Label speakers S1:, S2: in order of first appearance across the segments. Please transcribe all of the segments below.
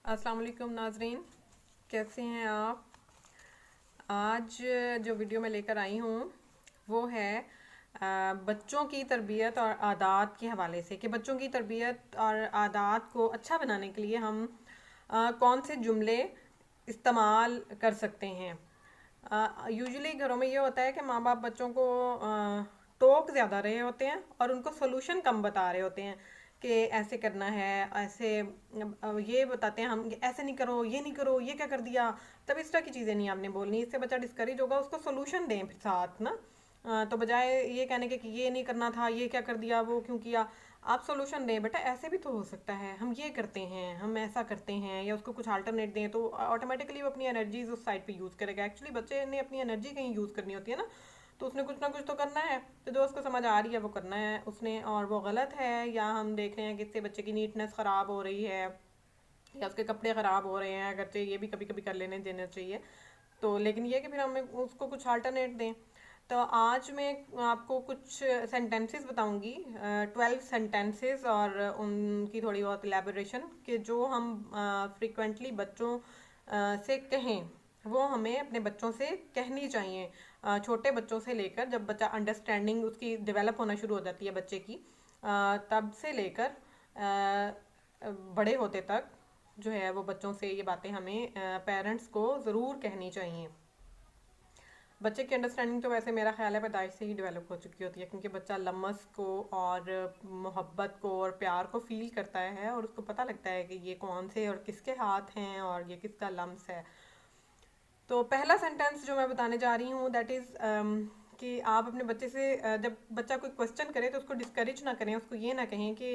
S1: अस्सलाम वालेकुम नाजरीन, कैसे हैं आप। आज जो वीडियो मैं लेकर आई हूँ वो है बच्चों की तरबियत और आदात के हवाले से कि बच्चों की तरबियत और आदात को अच्छा बनाने के लिए हम कौन से जुमले इस्तेमाल कर सकते हैं। यूजुअली घरों में ये होता है कि माँ बाप बच्चों को टोक ज़्यादा रहे होते हैं और उनको सोल्यूशन कम बता रहे होते हैं कि ऐसे करना है, ऐसे ये बताते हैं हम कि ऐसे नहीं करो, ये नहीं करो, ये क्या कर दिया। तब इस तरह की चीज़ें नहीं आपने बोलनी, इससे बच्चा डिस्करेज होगा। उसको सोल्यूशन दें फिर साथ ना। तो बजाय ये कहने के कि ये नहीं करना था, ये क्या कर दिया, वो क्यों किया, आप सोल्यूशन दें। बेटा ऐसे भी तो हो सकता है, हम ये करते हैं, हम ऐसा करते हैं, या उसको कुछ अल्टरनेट दें तो ऑटोमेटिकली वो अपनी एनर्जीज उस साइड पे यूज़ करेगा। एक्चुअली बच्चे ने अपनी एनर्जी कहीं यूज़ करनी होती है ना, तो उसने कुछ ना कुछ तो करना है। तो जो उसको समझ आ रही है वो करना है उसने, और वो गलत है या हम देख रहे हैं कि इससे बच्चे की नीटनेस ख़राब हो रही है या उसके कपड़े ख़राब हो रहे हैं, अगरचे ये भी कभी कभी कर लेने देना चाहिए। तो लेकिन ये कि फिर हमें उसको कुछ अल्टरनेट दें। तो आज मैं आपको कुछ सेंटेंसेस बताऊंगी, 12 सेंटेंसेस, और उनकी थोड़ी बहुत एलेबोरेशन कि जो हम फ्रिक्वेंटली बच्चों से कहें, वो हमें अपने बच्चों से कहनी चाहिए। छोटे बच्चों से लेकर, जब बच्चा अंडरस्टैंडिंग उसकी डेवलप होना शुरू हो जाती है बच्चे की, तब से लेकर बड़े होते तक जो है वो बच्चों से ये बातें हमें पेरेंट्स को ज़रूर कहनी चाहिए। बच्चे की अंडरस्टैंडिंग तो वैसे मेरा ख्याल है पैदाइश से ही डेवलप हो चुकी होती है, क्योंकि बच्चा लम्स को और मोहब्बत को और प्यार को फील करता है और उसको पता लगता है कि ये कौन से और किसके हाथ हैं और ये किसका लम्स है। तो पहला सेंटेंस जो मैं बताने जा रही हूँ दैट इज़ कि आप अपने बच्चे से जब बच्चा कोई क्वेश्चन करे तो उसको डिस्करेज ना करें। उसको ये ना कहें कि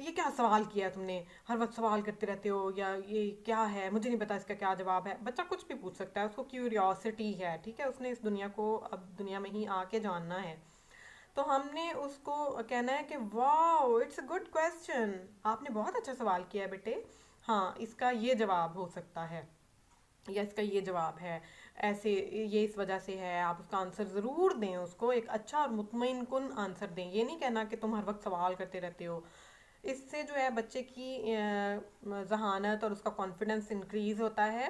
S1: ये क्या सवाल किया तुमने, हर वक्त सवाल करते रहते हो, या ये क्या है, मुझे नहीं पता इसका क्या जवाब है। बच्चा कुछ भी पूछ सकता है, उसको क्यूरियोसिटी है, ठीक है, उसने इस दुनिया को अब दुनिया में ही आके जानना है। तो हमने उसको कहना है कि wow it's a good question, आपने बहुत अच्छा सवाल किया है बेटे, हाँ इसका ये जवाब हो सकता है या इसका ये जवाब है, ऐसे ये इस वजह से है। आप उसका आंसर ज़रूर दें, उसको एक अच्छा और मुतमईन कुन आंसर दें। ये नहीं कहना कि तुम हर वक्त सवाल करते रहते हो। इससे जो है बच्चे की जहानत और उसका कॉन्फिडेंस इंक्रीज़ होता है।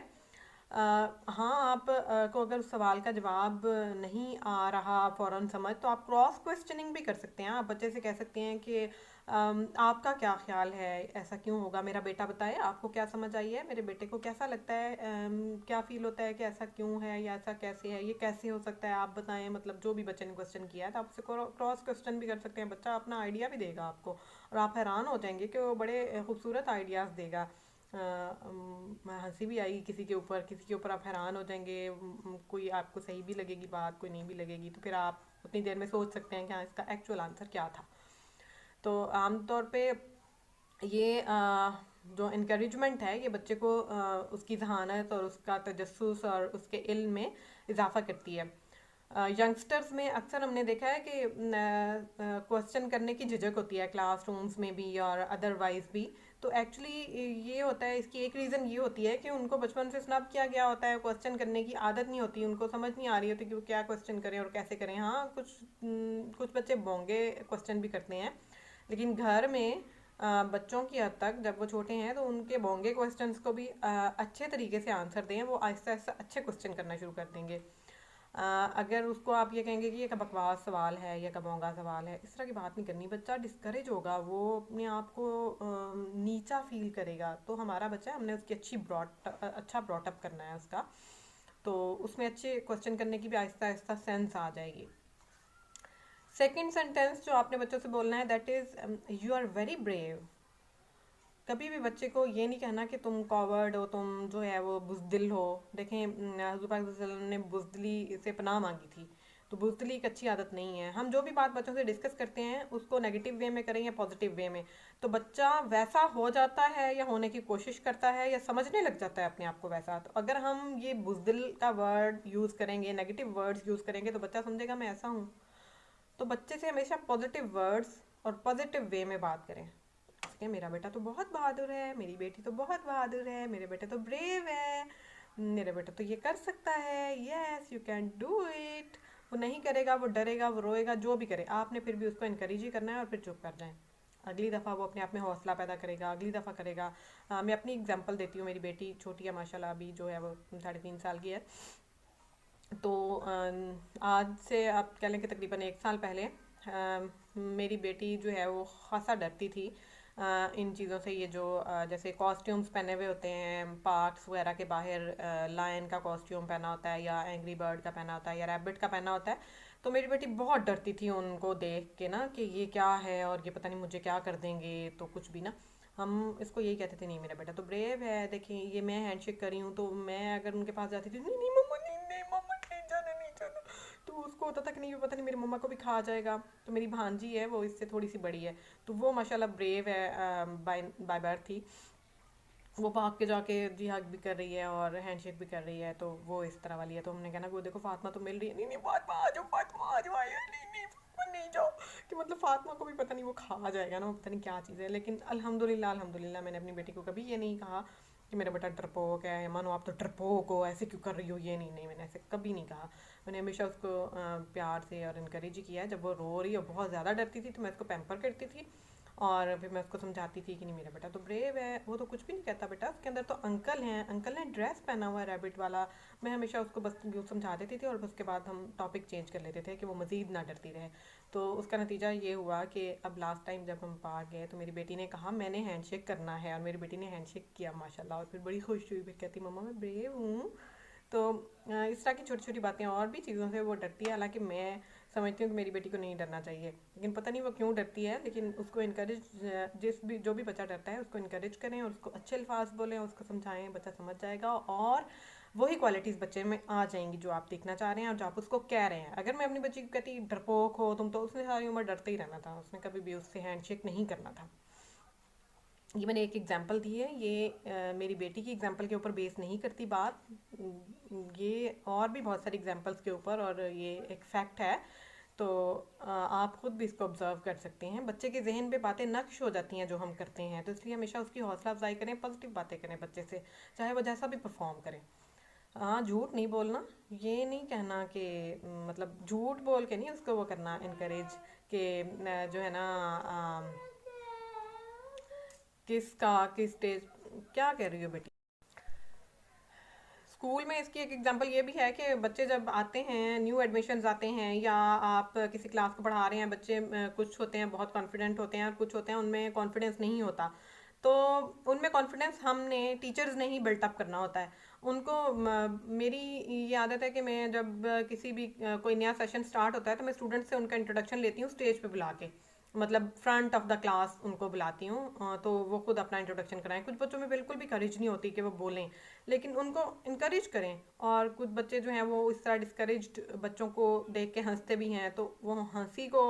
S1: हाँ, आप को अगर उस सवाल का जवाब नहीं आ रहा फ़ौरन समझ, तो आप क्रॉस क्वेश्चनिंग भी कर सकते हैं। आप बच्चे से कह सकते हैं कि आपका क्या ख्याल है, ऐसा क्यों होगा, मेरा बेटा बताए आपको क्या समझ आई है, मेरे बेटे को कैसा लगता है, क्या फील होता है कि ऐसा क्यों है या ऐसा कैसे है, ये कैसे हो सकता है, आप बताएं। मतलब जो भी बच्चे ने क्वेश्चन किया है तो आप उससे क्रॉस क्वेश्चन भी कर सकते हैं। बच्चा अपना आइडिया भी देगा आपको, और आप हैरान हो जाएंगे कि वो बड़े खूबसूरत आइडियाज़ देगा। हंसी भी आएगी किसी के ऊपर, किसी के ऊपर आप हैरान हो जाएंगे। कोई आपको सही भी लगेगी बात, कोई नहीं भी लगेगी, तो फिर आप उतनी देर में सोच सकते हैं कि हाँ इसका एक्चुअल आंसर क्या था। तो आमतौर पे ये जो इनक्रेजमेंट है ये बच्चे को उसकी जहानत और उसका तजस्सुस और उसके इल्म में इजाफा करती है। यंगस्टर्स में अक्सर हमने देखा है कि क्वेश्चन करने की झिझक होती है, क्लासरूम्स में भी और अदरवाइज भी। तो एक्चुअली ये होता है, इसकी एक रीज़न ये होती है कि उनको बचपन से स्नब किया गया होता है, क्वेश्चन करने की आदत नहीं होती, उनको समझ नहीं आ रही होती कि वो क्या क्वेश्चन करें और कैसे करें। हाँ, कुछ बच्चे बोंगे क्वेश्चन भी करते हैं, लेकिन घर में बच्चों की हद तक जब वो छोटे हैं तो उनके बोंगे क्वेश्चंस को भी अच्छे तरीके से आंसर दें, वो आहिस्ता आहिस्ता अच्छे क्वेश्चन करना शुरू कर देंगे। अगर उसको आप ये कहेंगे कि ये का बकवास सवाल है या का बोंगा सवाल है, इस तरह की बात नहीं करनी। बच्चा डिस्करेज होगा, वो अपने आप को नीचा फील करेगा। तो हमारा बच्चा है, हमने उसकी अच्छा ब्रॉटअप करना है उसका, तो उसमें अच्छे क्वेश्चन करने की भी आहिस्ता आहिस्ता सेंस आ जाएगी। सेकेंड सेंटेंस जो आपने बच्चों से बोलना है that is you are very brave. कभी भी बच्चे को ये नहीं कहना कि तुम कॉवर्ड हो, तुम जो है वो बुज़दिल हो। देखें, हुज़ूर पाक सल्लल्लाहु अलैहि वसल्लम ने बुज़दिली से पनाह मांगी थी, तो बुज़दिली एक अच्छी आदत नहीं है। हम जो भी बात बच्चों से डिस्कस करते हैं उसको नेगेटिव वे में करें या पॉजिटिव वे में, तो बच्चा वैसा हो जाता है या होने की कोशिश करता है या समझने लग जाता है अपने आप को वैसा। तो अगर हम ये बुज़दिल का वर्ड यूज़ करेंगे, नेगेटिव वर्ड्स यूज़ करेंगे, तो बच्चा समझेगा मैं ऐसा हूँ। तो बच्चे से हमेशा पॉजिटिव वर्ड्स और पॉजिटिव वे में बात करें कि मेरा बेटा तो बहुत बहादुर है, मेरी बेटी तो बहुत बहादुर है, मेरे बेटे तो ब्रेव है, मेरा बेटा तो ये कर सकता है, yes you can do it. वो नहीं करेगा, वो डरेगा, वो रोएगा, जो भी करे, आपने फिर भी उसको इनकरेज ही करना है और फिर चुप कर जाएं। अगली दफ़ा वो अपने आप में हौसला पैदा करेगा, अगली दफ़ा करेगा। मैं अपनी एग्जांपल देती हूँ, मेरी बेटी छोटी है माशाल्लाह, अभी जो है वो 3.5 साल की है। तो आज से आप कह लें कि तकरीबन 1 साल पहले मेरी बेटी जो है वो खासा डरती थी इन चीज़ों से। ये जो जैसे कॉस्ट्यूम्स पहने हुए होते हैं पार्क्स वगैरह के बाहर, लायन का कॉस्ट्यूम पहना होता है या एंग्री बर्ड का पहना होता है या रैबिट का पहना होता है। तो मेरी बेटी बहुत डरती थी उनको देख के ना, कि ये क्या है और ये पता नहीं मुझे क्या कर देंगे, तो कुछ भी ना। हम इसको यही कहते थे, नहीं मेरा बेटा तो ब्रेव है, देखें ये मैं हैंडशेक करी हूँ, तो मैं अगर उनके पास जाती थी, नहीं नहीं मम्मा, नहीं नहीं मम्मा, नहीं जाना नहीं जाना। तो उसको होता था कि नहीं पता नहीं मेरी मम्मा को भी खा जाएगा। तो मेरी भांजी है, वो इससे थोड़ी सी बड़ी है, तो वो माशाल्लाह ब्रेव है बाय बाय बर्थ ही। वो भाग के जाके जी हग भी कर रही है और हैंडशेक भी कर रही है, तो वो इस तरह वाली है। तो हमने कहना कि वो देखो फातिमा तो मिल रही है, नहीं नहीं फातिमा आ जाओ, फातिमा आ जाओ, आया नहीं नहीं फातिमा नहीं जाओ, कि मतलब फातिमा को भी पता नहीं वो खा जाएगा ना, वो पता नहीं क्या चीज़ है। लेकिन अल्हम्दुलिल्लाह अल्हम्दुलिल्लाह मैंने अपनी बेटी को कभी ये नहीं कहा कि मेरा बेटा डरपोक है, या मानो आप तो डरपोक हो, ऐसे क्यों कर रही हो, ये नहीं नहीं, मैंने ऐसे कभी नहीं कहा। मैंने हमेशा उसको प्यार से और इनकरेज ही किया है। जब वो रो रही और बहुत ज़्यादा डरती थी तो मैं उसको पैम्पर करती थी, और फिर मैं उसको समझाती थी कि नहीं मेरा बेटा तो ब्रेव है, वो तो कुछ भी नहीं कहता बेटा, उसके अंदर तो अंकल हैं, अंकल ने ड्रेस पहना हुआ है रैबिट वाला। मैं हमेशा उसको बस यूँ समझा देती थी और उसके बाद हम टॉपिक चेंज कर लेते थे कि वो मज़ीद ना डरती रहे। तो उसका नतीजा ये हुआ कि अब लास्ट टाइम जब हम पार्क गए तो मेरी बेटी ने कहा मैंने हैंडशेक करना है, और मेरी बेटी ने हैंडशेक किया माशाल्लाह, और फिर बड़ी खुश हुई, फिर कहती मम्मा मैं ब्रेव हूँ। तो इस तरह की छोटी छोटी बातें और भी चीज़ों से वो डरती है। हालांकि मैं समझती हूँ कि मेरी बेटी को नहीं डरना चाहिए, लेकिन पता नहीं वो क्यों डरती है। लेकिन उसको इनकरेज, जो भी बच्चा डरता है उसको इनकरेज करें और उसको अच्छे अल्फाज बोलें, उसको समझाएं, बच्चा समझ जाएगा और वही क्वालिटीज़ बच्चे में आ जाएंगी जो आप देखना चाह रहे हैं और जो आप उसको कह रहे हैं। अगर मैं अपनी बच्ची को कहती डरपोक हो तुम, तो उसने सारी उम्र डरते ही रहना था, उसने कभी भी उससे हैंडशेक नहीं करना था। ये मैंने एक एग्जांपल दी है, ये मेरी बेटी की एग्जांपल के ऊपर बेस नहीं करती बात, ये और भी बहुत सारी एग्जांपल्स के ऊपर, और ये एक फैक्ट है। तो आप खुद भी इसको ऑब्जर्व कर सकते हैं, बच्चे के जहन पे बातें नक्श हो जाती हैं जो हम करते हैं। तो इसलिए हमेशा उसकी हौसला अफजाई करें, पॉजिटिव बातें करें बच्चे से, चाहे वो जैसा भी परफॉर्म करे। हाँ, झूठ नहीं बोलना, ये नहीं कहना कि मतलब झूठ बोल के नहीं उसको वो करना इनकरेज, कि जो है ना किस स्टेज, क्या कह रही हो बेटी। स्कूल में इसकी एक एग्जांपल ये भी है कि बच्चे जब आते हैं, न्यू एडमिशन्स आते हैं, या आप किसी क्लास को पढ़ा रहे हैं, बच्चे कुछ होते हैं बहुत कॉन्फिडेंट होते हैं और कुछ होते हैं उनमें कॉन्फिडेंस नहीं होता। तो उनमें कॉन्फिडेंस हमने टीचर्स ने ही बिल्टअप करना होता है उनको। मेरी ये आदत है कि मैं जब किसी भी कोई नया सेशन स्टार्ट होता है तो मैं स्टूडेंट से उनका इंट्रोडक्शन लेती हूँ स्टेज पे बुला के, मतलब फ्रंट ऑफ द क्लास उनको बुलाती हूँ, तो वो खुद अपना इंट्रोडक्शन कराएं। कुछ बच्चों में बिल्कुल भी करेज नहीं होती कि वो बोलें, लेकिन उनको इनकरेज करें। और कुछ बच्चे जो हैं वो इस तरह डिस्करेज्ड बच्चों को देख के हंसते भी हैं, तो वो हंसी को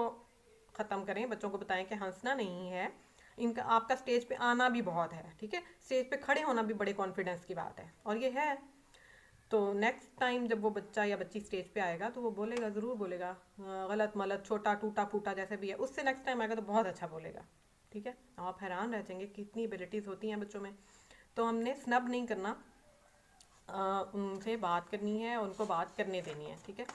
S1: ख़त्म करें, बच्चों को बताएं कि हंसना नहीं है, इनका आपका स्टेज पे आना भी बहुत है, ठीक है, स्टेज पे खड़े होना भी बड़े कॉन्फिडेंस की बात है, और ये है। तो नेक्स्ट टाइम जब वो बच्चा या बच्ची स्टेज पे आएगा तो वो बोलेगा, ज़रूर बोलेगा, गलत मलत छोटा टूटा फूटा जैसे भी है, उससे नेक्स्ट टाइम आएगा तो बहुत अच्छा बोलेगा, ठीक है। आप हैरान रह जाएंगे कितनी एबिलिटीज़ होती हैं बच्चों में। तो हमने स्नब नहीं करना, उनसे बात करनी है, उनको बात करने देनी है, ठीक है।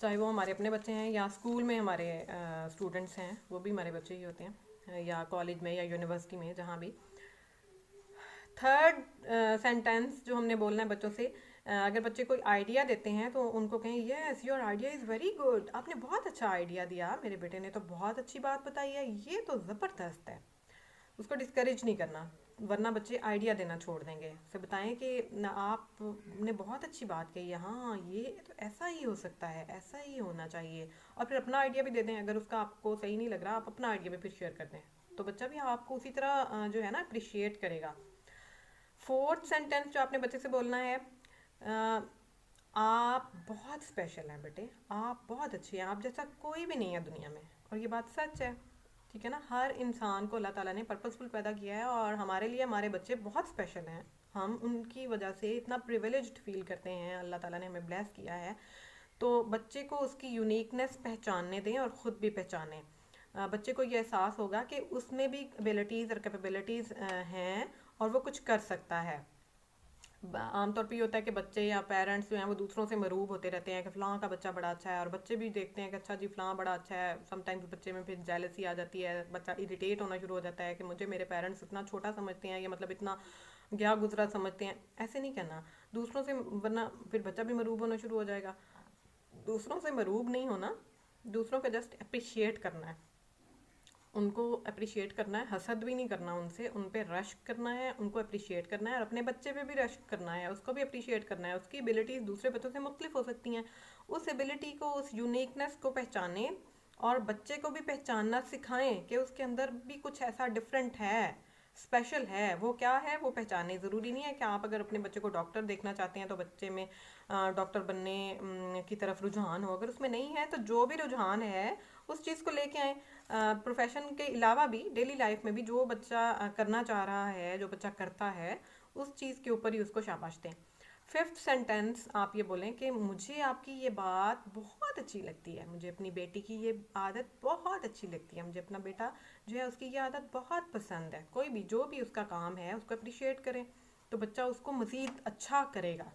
S1: चाहे वो हमारे अपने बच्चे हैं या स्कूल में हमारे स्टूडेंट्स हैं, वो भी हमारे बच्चे ही होते हैं, या कॉलेज में या यूनिवर्सिटी में, जहाँ भी। थर्ड सेंटेंस जो हमने बोलना है बच्चों से, अगर बच्चे कोई आइडिया देते हैं तो उनको कहें yes your idea is very good, आपने बहुत अच्छा आइडिया दिया, मेरे बेटे ने तो बहुत अच्छी बात बताई है, ये तो ज़बरदस्त है। उसको डिस्करेज नहीं करना, वरना बच्चे आइडिया देना छोड़ देंगे। फिर बताएं कि आपने बहुत अच्छी बात कही है, हाँ ये तो ऐसा ही हो सकता है, ऐसा ही होना चाहिए। और फिर अपना आइडिया भी दे दें, अगर उसका आपको सही नहीं लग रहा आप अपना आइडिया भी फिर शेयर कर दें, तो बच्चा भी आपको उसी तरह जो है ना अप्रिशिएट करेगा। फोर्थ सेंटेंस जो आपने बच्चे से बोलना है, आप बहुत स्पेशल हैं बेटे, आप बहुत अच्छे हैं, आप जैसा कोई भी नहीं है दुनिया में। और ये बात सच है, ठीक है ना। हर इंसान को अल्लाह ताला ने पर्पसफुल पैदा किया है, और हमारे लिए हमारे बच्चे बहुत स्पेशल हैं, हम उनकी वजह से इतना प्रिविलेज्ड फील करते हैं, अल्लाह ताला ने हमें ब्लेस किया है। तो बच्चे को उसकी यूनिकनेस पहचानने दें और ख़ुद भी पहचानें। बच्चे को ये एहसास होगा कि उसमें भी एबिलिटीज़ और कैपेबिलिटीज़ हैं और वो कुछ कर सकता है। आमतौर पे ये होता है कि बच्चे या पेरेंट्स जो हैं वो दूसरों से मरूब होते रहते हैं कि फ़लाँ का बच्चा बड़ा अच्छा है, और बच्चे भी देखते हैं कि अच्छा जी फ़लाँ बड़ा अच्छा है। समटाइम्स बच्चे में फिर जेलसी आ जाती है, बच्चा इरिटेट होना शुरू हो जाता है कि मुझे मेरे पेरेंट्स इतना छोटा समझते हैं या मतलब इतना गया गुजरा समझते हैं। ऐसे नहीं कहना दूसरों से, वरना फिर बच्चा भी मरूब होना शुरू हो जाएगा। दूसरों से मरूब नहीं होना, दूसरों का जस्ट अप्रिशिएट करना है, उनको अप्रिशिएट करना है, हसद भी नहीं करना उनसे, उन पे रश करना है, उनको अप्रिशिएट करना है। और अपने बच्चे पे भी रश करना है, उसको भी अप्रिशिएट करना है। उसकी एबिलिटीज़ दूसरे बच्चों से मुख्तलिफ हो सकती हैं, उस एबिलिटी को, उस यूनिकनेस को पहचानें और बच्चे को भी पहचानना सिखाएं कि उसके अंदर भी कुछ ऐसा डिफरेंट है, स्पेशल है। वो क्या है वो पहचाने। ज़रूरी नहीं है कि आप अगर अपने बच्चे को डॉक्टर देखना चाहते हैं तो बच्चे में डॉक्टर बनने की तरफ रुझान हो। अगर उसमें नहीं है तो जो भी रुझान है उस चीज़ को लेके आए। प्रोफेशन के अलावा भी डेली लाइफ में भी जो बच्चा करना चाह रहा है, जो बच्चा करता है, उस चीज़ के ऊपर ही उसको शाबाश दें। फिफ्थ सेंटेंस आप ये बोलें कि मुझे आपकी ये बात बहुत अच्छी लगती है, मुझे अपनी बेटी की ये आदत बहुत अच्छी लगती है, मुझे अपना बेटा जो है उसकी ये आदत बहुत पसंद है। कोई भी जो भी उसका काम है उसको अप्रिशिएट करें तो बच्चा उसको मज़ीद अच्छा करेगा।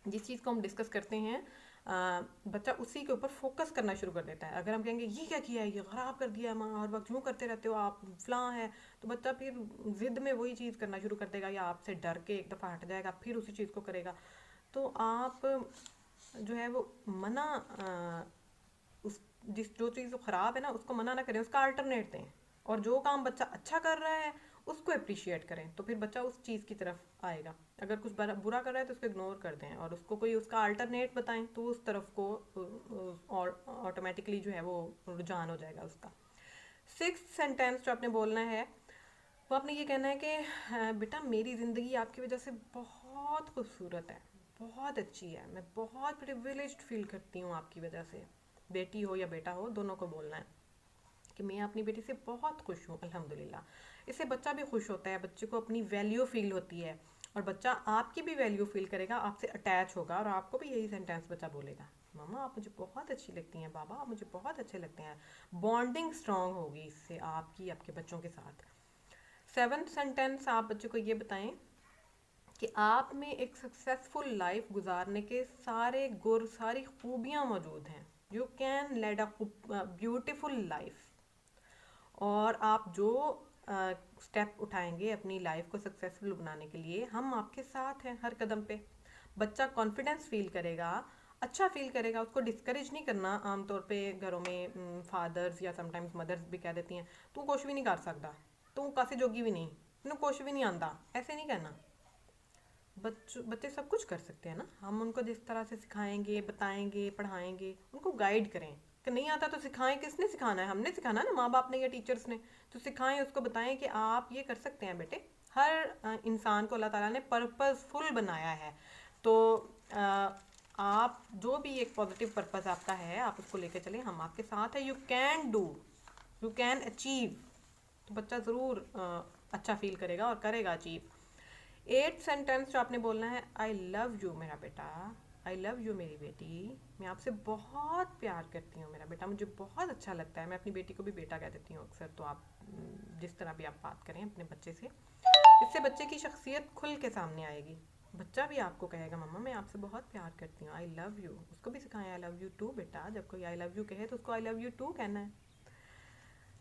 S1: जिस चीज़ को हम डिस्कस करते हैं बच्चा उसी के ऊपर फोकस करना शुरू कर देता है। अगर हम कहेंगे ये क्या किया है, ये ख़राब कर दिया है माँ, हर वक्त यूँ करते रहते हो आप, फ़लाँ है, तो बच्चा फिर ज़िद में वही चीज़ करना शुरू कर देगा, या आपसे डर के एक दफ़ा हट जाएगा फिर उसी चीज़ को करेगा। तो आप जो है वो मना उस जिस जो चीज़ ख़राब है ना उसको मना ना करें, उसका अल्टरनेट दें। और जो काम बच्चा अच्छा कर रहा है उसको अप्रिशिएट करें, तो फिर बच्चा उस चीज़ की तरफ आएगा। अगर कुछ बुरा कर रहा है तो उसको इग्नोर कर दें और उसको कोई उसका अल्टरनेट बताएं, तो उस तरफ को और ऑटोमेटिकली जो है वो रुझान हो जाएगा उसका। सिक्स्थ सेंटेंस जो आपने बोलना है वो आपने ये कहना है कि बेटा मेरी ज़िंदगी आपकी वजह से बहुत खूबसूरत है, बहुत अच्छी है, मैं बहुत प्रिविलेज्ड फील करती हूँ आपकी वजह से। बेटी हो या बेटा हो, दोनों को बोलना है कि मैं अपनी बेटी से बहुत खुश हूँ अल्हम्दुलिल्लाह। इससे बच्चा भी खुश होता है, बच्चे को अपनी वैल्यू फील होती है और बच्चा आपकी भी वैल्यू फील करेगा, आपसे अटैच होगा और आपको भी यही सेंटेंस बच्चा बोलेगा, मम्मा आप मुझे बहुत अच्छी लगती हैं, बाबा आप मुझे बहुत अच्छे लगते हैं। बॉन्डिंग स्ट्रांग होगी इससे आपकी आपके बच्चों के साथ। सेवन्थ सेंटेंस आप बच्चों को ये बताएं कि आप में एक सक्सेसफुल लाइफ गुजारने के सारे गुर, सारी खूबियाँ मौजूद हैं। You can lead a beautiful life. और आप जो स्टेप उठाएंगे अपनी लाइफ को सक्सेसफुल बनाने के लिए, हम आपके साथ हैं हर कदम पे। बच्चा कॉन्फिडेंस फील करेगा, अच्छा फील करेगा, उसको डिस्करेज नहीं करना। आमतौर पे घरों में फादर्स या समटाइम्स मदर्स भी कह देती हैं तू कुछ भी नहीं कर सकता, तू कासी जोगी भी नहीं, तू कुछ भी नहीं आंदा। ऐसे नहीं कहना। बच्चे सब कुछ कर सकते हैं ना, हम उनको जिस तरह से सिखाएंगे, बताएंगे, पढ़ाएंगे, उनको गाइड करें। कि नहीं आता तो सिखाएं, किसने सिखाना है? हमने सिखाना है ना, माँ बाप ने या टीचर्स ने। तो सिखाएं, उसको बताएं कि आप ये कर सकते हैं बेटे। हर इंसान को अल्लाह ताला ने पर्पसफुल बनाया है। तो आप जो भी एक पॉजिटिव पर्पस आपका है आप उसको लेके चलें, हम आपके साथ हैं। You can do, you can achieve. तो बच्चा ज़रूर अच्छा फील करेगा और करेगा अचीव। एट सेंटेंस जो आपने बोलना है, आई लव यू मेरा बेटा, आई लव यू मेरी बेटी, मैं आपसे बहुत प्यार करती हूँ मेरा बेटा, मुझे बहुत अच्छा लगता है। मैं अपनी बेटी को भी बेटा कह देती हूँ अक्सर। तो आप जिस तरह भी आप बात करें अपने बच्चे से, इससे बच्चे की शख्सियत खुल के सामने आएगी। बच्चा भी आपको कहेगा मम्मा मैं आपसे बहुत प्यार करती हूँ, आई लव यू। उसको भी सिखाएं आई लव यू टू बेटा, जब कोई आई लव यू कहे तो उसको आई लव यू टू कहना है।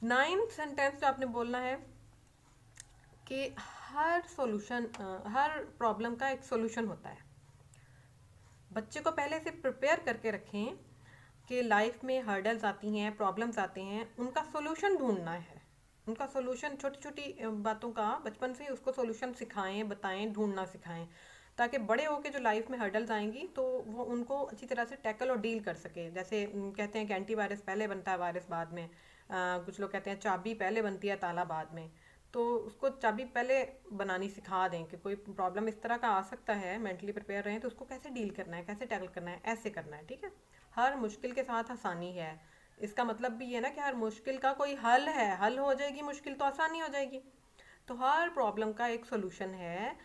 S1: नाइन्थ सेंटेंस जो आपने बोलना है कि हर प्रॉब्लम का एक सोल्यूशन होता है। बच्चे को पहले से प्रिपेयर करके रखें कि लाइफ में हर्डल्स आती हैं, प्रॉब्लम्स आते हैं, उनका सोल्यूशन ढूंढना है। उनका सोल्यूशन, छोटी छोटी बातों का बचपन से ही उसको सोल्यूशन सिखाएं, बताएं, ढूंढना सिखाएं, ताकि बड़े होके जो लाइफ में हर्डल्स आएंगी तो वो उनको अच्छी तरह से टैकल और डील कर सके। जैसे कहते हैं कि एंटीवायरस पहले बनता है वायरस बाद में। कुछ लोग कहते हैं चाबी पहले बनती है ताला बाद में। तो उसको चाबी पहले बनानी सिखा दें कि कोई प्रॉब्लम इस तरह का आ सकता है, मेंटली प्रिपेयर रहें तो उसको कैसे डील करना है, कैसे टैकल करना है, ऐसे करना है। ठीक है, हर मुश्किल के साथ आसानी है। इसका मतलब भी ये ना कि हर मुश्किल का कोई हल है, हल हो जाएगी मुश्किल तो आसानी हो जाएगी। तो हर प्रॉब्लम का एक सोल्यूशन है।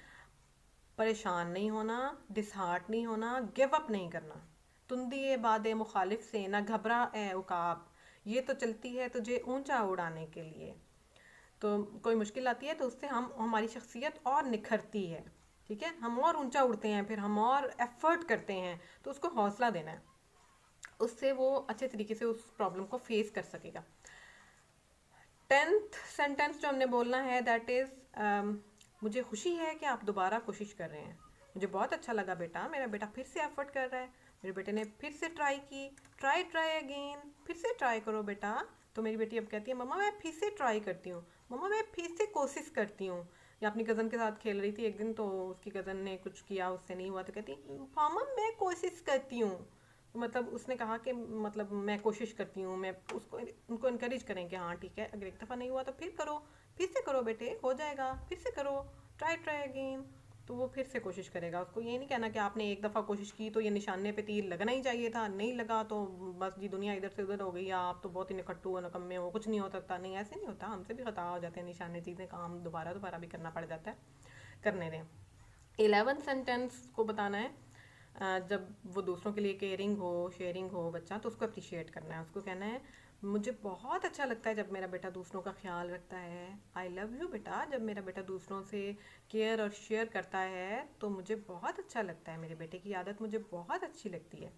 S1: परेशान नहीं होना, डिसहार्ट नहीं होना, गिव अप नहीं करना। तुंदी ए बादे मुखालिफ से ना घबरा ए उकाब, ये तो चलती है तुझे ऊंचा उड़ाने के लिए। तो कोई मुश्किल आती है तो उससे हमारी शख्सियत और निखरती है। ठीक है, हम और ऊंचा उड़ते हैं, फिर हम और एफर्ट करते हैं, तो उसको हौसला देना है, उससे वो अच्छे तरीके से उस प्रॉब्लम को फेस कर सकेगा। 10th सेंटेंस जो हमने बोलना है दैट इज़ मुझे खुशी है कि आप दोबारा कोशिश कर रहे हैं। मुझे बहुत अच्छा लगा बेटा, मेरा बेटा फिर से एफर्ट कर रहा है, मेरे बेटे ने फिर से ट्राई की, ट्राई ट्राई अगेन, फिर से ट्राई करो बेटा। तो मेरी बेटी अब कहती है मम्मा मैं फिर से ट्राई करती हूँ, मम्मा मैं फिर से कोशिश करती हूँ। या अपनी कज़न के साथ खेल रही थी एक दिन, तो उसकी कज़न ने कुछ किया, उससे नहीं हुआ, तो कहती मामा मैं कोशिश करती हूँ। मतलब उसने कहा कि मतलब मैं कोशिश करती हूँ, मैं उसको उनको इनकरेज करें कि हाँ ठीक है, अगर एक दफ़ा नहीं हुआ तो फिर करो, फिर से करो बेटे, हो जाएगा, फिर से करो, ट्राई ट्राई अगेन। तो वो फिर से कोशिश करेगा। उसको ये नहीं कहना कि आपने एक दफ़ा कोशिश की तो ये निशाने पे तीर लगना ही चाहिए था, नहीं लगा तो बस जी दुनिया इधर से उधर हो गई, या आप तो बहुत ही निकट्टू हो, नकम्मे हो, कुछ नहीं हो सकता। नहीं, ऐसे नहीं होता, हमसे भी खता हो जाते हैं, निशाने चीज़ें काम दोबारा दोबारा भी करना पड़ जाता है, करने दें। 11th सेंटेंस को बताना है जब वो दूसरों के लिए केयरिंग हो, शेयरिंग हो बच्चा, तो उसको अप्रिशिएट करना है। उसको कहना है मुझे बहुत अच्छा लगता है जब मेरा बेटा दूसरों का ख्याल रखता है। आई लव यू बेटा, जब मेरा बेटा दूसरों से केयर और शेयर करता है तो मुझे बहुत अच्छा लगता है, मेरे बेटे की आदत मुझे बहुत अच्छी लगती है।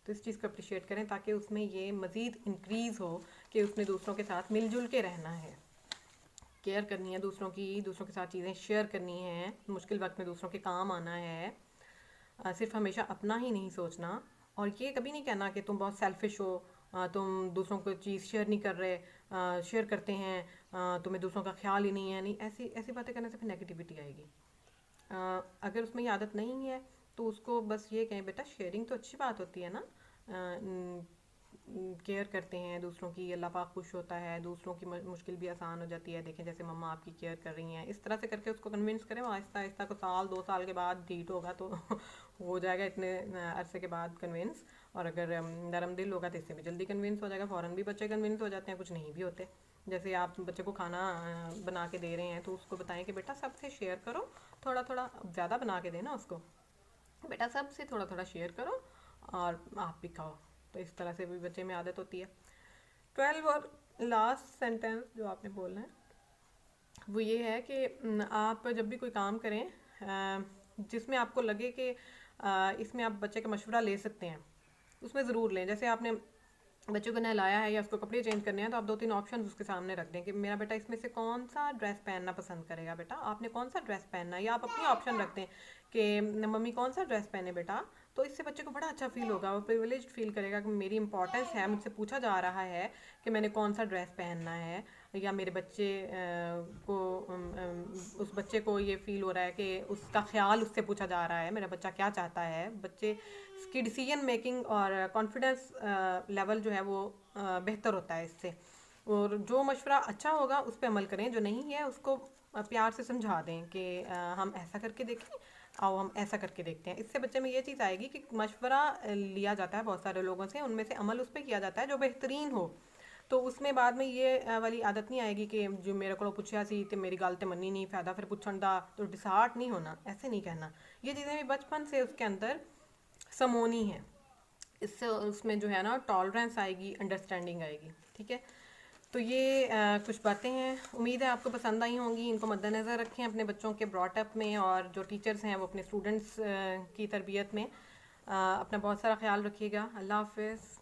S1: तो इस चीज़ को अप्रिशिएट करें ताकि उसमें ये मज़ीद इंक्रीज़ हो कि उसने दूसरों के साथ मिलजुल के रहना है, केयर करनी है दूसरों की, दूसरों के साथ चीज़ें शेयर करनी है, मुश्किल वक्त में दूसरों के काम आना है, सिर्फ हमेशा अपना ही नहीं सोचना। और ये कभी नहीं कहना कि तुम बहुत सेल्फिश हो, तुम दूसरों को चीज़ शेयर नहीं कर रहे, शेयर करते हैं, तुम्हें दूसरों का ख्याल ही नहीं है। नहीं, ऐसी ऐसी बातें करने से फिर नेगेटिविटी आएगी। अगर उसमें ये आदत नहीं है तो उसको बस ये कहें बेटा शेयरिंग तो अच्छी बात होती है ना, केयर करते हैं दूसरों की, अल्लाह पाक खुश होता है, दूसरों की मुश्किल भी आसान हो जाती है, देखें जैसे मम्मा आपकी केयर कर रही हैं। इस तरह से करके उसको कन्विंस करें, आहिस्ता आहिस्ता को साल 2 साल के बाद ढीठ होगा तो हो जाएगा इतने अरसे के बाद कन्विंस। और अगर नरम दिल होगा तो इससे भी जल्दी कन्विंस हो जाएगा। फ़ौरन भी बच्चे कन्विंस हो जाते हैं, कुछ नहीं भी होते। जैसे आप बच्चे को खाना बना के दे रहे हैं तो उसको बताएं कि बेटा सबसे शेयर करो, थोड़ा थोड़ा, ज़्यादा बना के देना उसको, बेटा सबसे थोड़ा थोड़ा शेयर करो और आप भी खाओ। तो इस तरह से भी बच्चे में आदत होती है। 12 और लास्ट सेंटेंस जो आपने बोलना है वो ये है कि आप जब भी कोई काम करें जिसमें आपको लगे कि इसमें आप बच्चे का मशवरा ले सकते हैं, उसमें ज़रूर लें। जैसे आपने बच्चों को नहलाया है या उसको कपड़े चेंज करने हैं, तो आप 2-3 ऑप्शन उसके सामने रख दें कि मेरा बेटा इसमें से कौन सा ड्रेस पहनना पसंद करेगा, बेटा आपने कौन सा ड्रेस पहनना है, या आप अपनी ऑप्शन रख दें कि मम्मी कौन सा ड्रेस पहने बेटा। तो इससे बच्चे को बड़ा अच्छा फील होगा, वो प्रिविलेज फील करेगा कि मेरी इंपॉर्टेंस है, मुझसे पूछा जा रहा है कि मैंने कौन सा ड्रेस पहनना है, या मेरे बच्चे को उस बच्चे को ये फील हो रहा है कि उसका ख्याल उससे पूछा जा रहा है, मेरा बच्चा क्या चाहता है। बच्चे की डिसीजन मेकिंग और कॉन्फिडेंस लेवल जो है वो बेहतर होता है इससे। और जो मशवरा अच्छा होगा उस पर अमल करें, जो नहीं है उसको प्यार से समझा दें कि हम ऐसा करके देखें, आओ हम ऐसा करके देखते हैं। इससे बच्चे में ये चीज़ आएगी कि मशवरा लिया जाता है बहुत सारे लोगों से, उनमें से अमल उस पर किया जाता है जो बेहतरीन हो। तो उसमें बाद में ये वाली आदत नहीं आएगी कि जो मेरे को पूछा सी तो मेरी गल तो मनी नहीं, फायदा फिर पूछण दा, तो डिसहार्ट नहीं होना, ऐसे नहीं कहना। ये चीज़ें भी बचपन से उसके अंदर समोनी है। इससे उसमें जो है ना टॉलरेंस आएगी, अंडरस्टैंडिंग आएगी। ठीक है, तो ये कुछ बातें हैं, उम्मीद है आपको पसंद आई होंगी। इनको मद्देनज़र रखें अपने बच्चों के ब्रॉटअप में, और जो टीचर्स हैं वो अपने स्टूडेंट्स की तरबियत में अपना बहुत सारा ख्याल रखिएगा। अल्लाह हाफ़िज़।